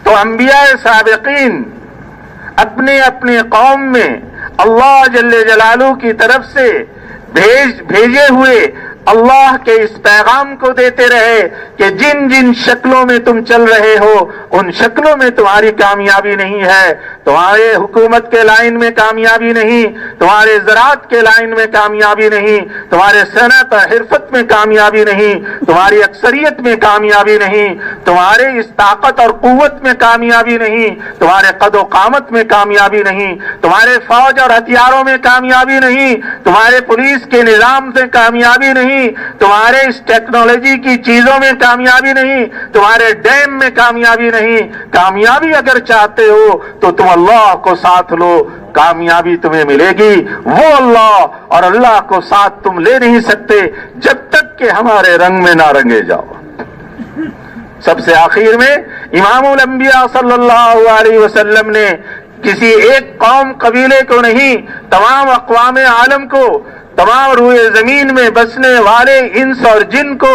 تو انبیاء سابقین اپنے اپنے قوم میں اللہ جل جلالہ کی طرف سے بھیجے ہوئے اللہ کے اس پیغام کو دیتے رہے کہ جن جن شکلوں میں تم چل رہے ہو ان شکلوں میں تمہاری کامیابی نہیں ہے، تمہارے حکومت کے لائن میں کامیابی نہیں، تمہارے زراعت کے لائن میں کامیابی نہیں، تمہارے صنعت اور حرفت میں کامیابی نہیں، تمہاری اکثریت میں کامیابی نہیں، تمہارے اس طاقت اور قوت میں کامیابی نہیں، تمہارے قد و قامت میں کامیابی نہیں، تمہارے فوج اور ہتھیاروں میں کامیابی نہیں، تمہارے پولیس کے نظام سے کامیابی نہیں، تمہارے اس ٹیکنالوجی کی چیزوں میں کامیابی نہیں، تمہارے ڈیم میں کامیابی نہیں۔ کامیابی اگر چاہتے ہو تو تم اللہ کو ساتھ لو، کامیابی تمہیں ملے گی۔ وہ اللہ اور اللہ کو ساتھ تم لے نہیں سکتے جب تک کہ ہمارے رنگ میں نہ رنگے جاؤ۔ سب سے آخر میں امام الانبیاء صلی اللہ علیہ وسلم نے کسی ایک قوم قبیلے کو نہیں، تمام اقوام عالم کو، تمام روئے زمین میں بسنے والے انس اور جن کو،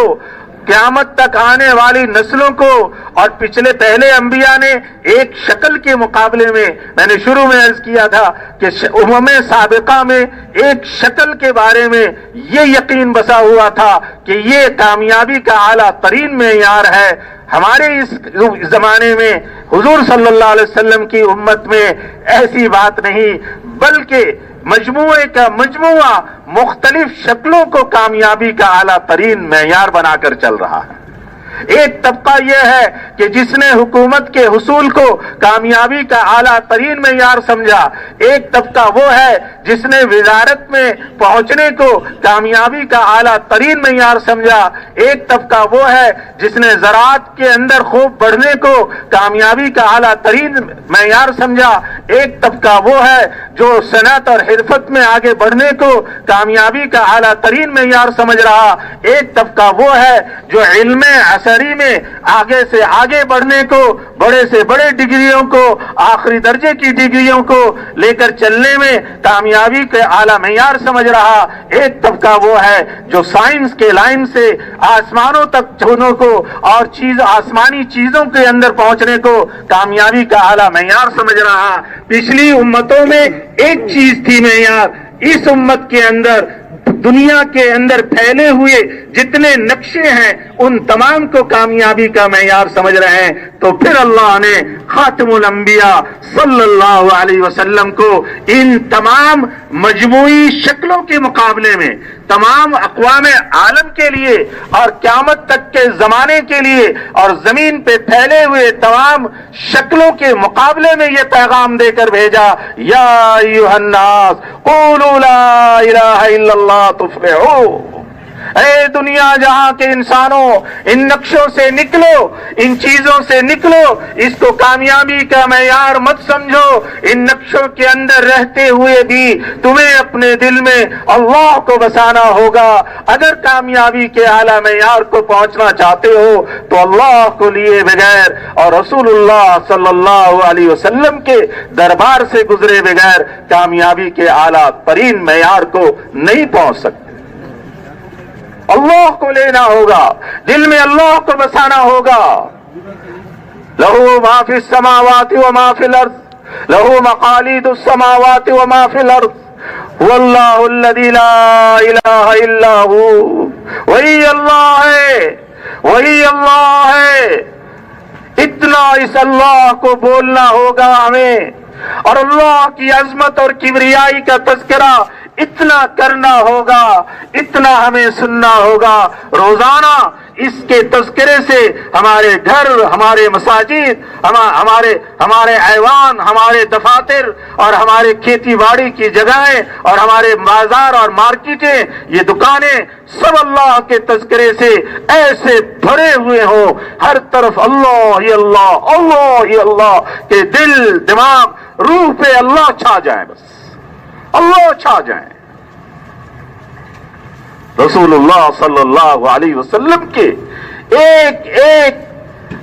قیامت تک آنے والی نسلوں کو، اور پہلے انبیاء نے ایک شکل کے مقابلے میں نے شروع میں عرض کیا تھا کہ امم سابقہ میں ایک شکل کے بارے میں یہ یقین بسا ہوا تھا کہ یہ کامیابی کا اعلیٰ ترین معیار ہے۔ ہمارے اس زمانے میں حضور صلی اللہ علیہ وسلم کی امت میں ایسی بات نہیں، بلکہ مجموعے کا مجموعہ مختلف شکلوں کو کامیابی کا اعلیٰ ترین معیار بنا کر چل رہا ہے۔ ایک طبقہ یہ ہے کہ جس نے حکومت کے حصول کو کامیابی کا اعلیٰ ترین معیار سمجھا، ایک طبقہ وہ ہے جس نے وزارت میں پہنچنے کو کامیابی کا اعلیٰ ترین معیار سمجھا، ایک طبقہ وہ ہے جس نے زراعت کے اندر خوب بڑھنے کو کامیابی کا اعلیٰ ترین معیار سمجھا، ایک طبقہ وہ ہے جو صنعت اور حرفت میں آگے بڑھنے کو کامیابی کا اعلیٰ ترین معیار سمجھ رہا، ایک طبقہ وہ ہے جو علم عصری میں آگے سے آگے بڑھنے کو، بڑے سے بڑے ڈگریوں کو، آخری درجے کی ڈگریوں کو لے کر چلنے میں کامیابی کے اعلیٰ معیار سمجھ رہا، ایک طبقہ وہ ہے جو سائنس کے لائن سے آسمانوں تک چھونے کو اور آسمانی چیزوں کے اندر پہنچنے کو کامیابی کا اعلیٰ معیار سمجھ رہا۔ پچھلی امتوں میں ایک چیز تھی معیار، اس امت کے اندر دنیا کے اندر پھیلے ہوئے جتنے نقشے ہیں ان تمام کو کامیابی کا معیار سمجھ رہے ہیں۔ تو پھر اللہ نے خاتم الانبیاء صلی اللہ علیہ وسلم کو ان تمام مجموعی شکلوں کے مقابلے میں تمام اقوام عالم کے لیے اور قیامت تک کے زمانے کے لیے اور زمین پہ پھیلے ہوئے تمام شکلوں کے مقابلے میں یہ پیغام دے کر بھیجا، یا ایھا الناس قولوا لا الہ الا اللہ تفلحوا۔ اے دنیا جہاں کے انسانوں، ان نقشوں سے نکلو، ان چیزوں سے نکلو، اس کو کامیابی کا معیار مت سمجھو۔ ان نقشوں کے اندر رہتے ہوئے بھی تمہیں اپنے دل میں اللہ کو بسانا ہوگا۔ اگر کامیابی کے اعلیٰ معیار کو پہنچنا چاہتے ہو تو اللہ کو لیے بغیر اور رسول اللہ صلی اللہ علیہ وسلم کے دربار سے گزرے بغیر کامیابی کے اعلیٰ ترین معیار کو نہیں پہنچ سکتے۔ اللہ کو لینا ہوگا، دل میں اللہ کو بسانا ہوگا۔ لہو ما فی السماوات وما فی الارض، لہو مقالید السماوات وما فی الارض، واللہ الذی لا الہ الا ہو۔ وہی اللہ ہے، وہی اللہ ہے۔ اتنا اس اللہ کو بولنا ہوگا ہمیں، اور اللہ کی عظمت اور کبریائی کا تذکرہ اتنا کرنا ہوگا، اتنا ہمیں سننا ہوگا۔ روزانہ اس کے تذکرے سے ہمارے گھر، ہمارے مساجد، ہمارے ایوان، ہمارے دفاتر اور ہمارے کھیتی باڑی کی جگہیں اور ہمارے بازار اور مارکیٹیں، یہ دکانیں سب اللہ کے تذکرے سے ایسے بھرے ہوئے ہوں، ہر طرف اللہ ہی اللہ، اللہ ہی اللہ، کہ دل، دماغ، روح پہ اللہ چھا جائے، بس اللہ چھا جائیں۔ رسول اللہ صلی اللہ علیہ وسلم کے ایک ایک